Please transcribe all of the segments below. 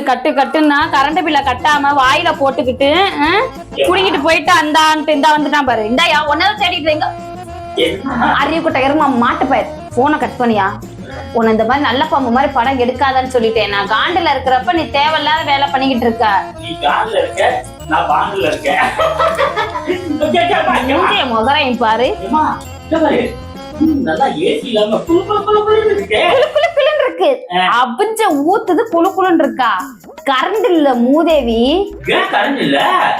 கட்டு கட்டுன்னா current பில்ல கட்டாம வாயில போட்டுக்கிட்டு குடிக்கிட்டு போயிட்டு அந்தான்ட்டு இந்தா வந்துட்டான் பாரு. இந்தாயா ஒன்னதான் தேடிட்டு எங்க அறிவு கிட்ட இருமா மாட்டு பயிர் போனை கட் பண்ணியா. உன்னை இந்த மாதிரி நல்ல பாம்பு மாதிரி படம் எடுக்காதன்னு சொல்லிட்டேன். நான் காண்டுல இருக்கிறப்ப நீ தேவையில்லாத வேலை பண்ணிக்கிட்டு இருக்க. நீ காண்டுல இருக்க, நான் பாண்டுல இருக்கேன். முதலையும் பாரு நல்லா ஏசி இல்லாம குளு குளு குளு குளுன்னு இருக்கு. குளு குளுன்னு இருக்கு. அபிஞ்ச ஊத்துது குளு குளுன்னு இருக்கா. கரண்ட் இல்ல மூதேவி. கரண்ட் இல்ல.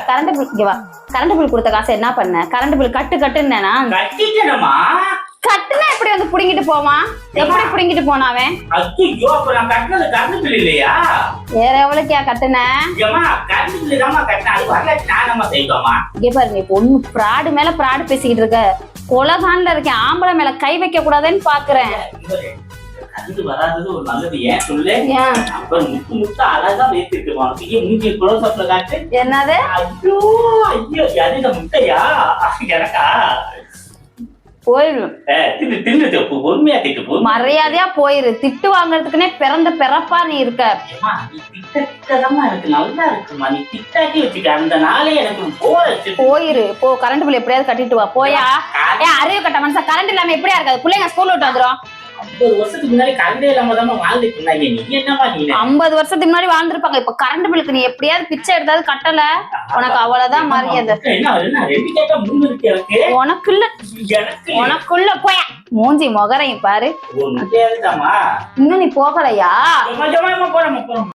கரண்ட் பில் இங்க வா. கரண்ட் பில் கொடுத்த காசு என்ன பண்ண? கரண்ட் பில் கட்டு கட்டுன்னா கட்டிட்டேனமா. கட்டுனா எப்படி வந்து புடிங்கிட்டு போவான்? எப்படி புடிங்கிட்டு போனாவன்? ஐயோ அப்ப நான் கட்டினது கரண்ட் பில் இல்லையா? வேற எவ்வளவுக்கா கட்டுன? ஏமா கரண்ட் பில் தாமா கட்டினா அது வரல நானமா செய்வோமா. இங்க பாருங்க இப்ப ஒண்ணு பிராடு மேல பிராடு பேசிக்கிட்டு இருக்க. கொலகான்ல இருக்கேன் ஆம்பளை மேல கை வைக்க கூடாதுன்னு பாக்குறேன். கரண்ட் வராதது ஒரு நல்லது. ஏன் சொல்லு. அப்புறம் முத்து முத்து அழகா வைத்துட்டு போனோம். மூஞ்சி க்ளோஸ் அப்ல காட்டு. என்னது? ஐயோ ஐயோ அது இந்த முட்டையா எனக்கா போயிடும். மரியாதையா போயிரு. திட்டு வாங்குறதுக்குன்னே பிறந்த பிறப்பா நீ இருக்க. போயிரு போ. கரண்ட் பில் எப்படியாவது கட்டிட்டு வா. போயா அறிவு கட்ட மனுஷா. கரண்ட் இல்லாம எப்படியா இருக்காது? பிள்ளைங்க ஸ்கூல் விட்டு வந்துடும். 50 வருஷத்துக்கு முன்னாடி கரண்ட் இல்லாம தான் வாழ்ந்துட்டு இருந்தாங்க. நீ என்னமா நீ 50 வருஷத்துக்கு முன்னாடி வாழ்ந்துருப்பாங்க. இப்ப கரண்ட் பில்லுக்கு நீ எப்படியாவது பிச்சை எடுத்தாவது கட்டல. உனக்கு அவ்வளவுதான் மரியாதை. உனக்குள்ள போய மூஞ்சி மொகரையும் பாரு. இன்னும் நீ போகலையா?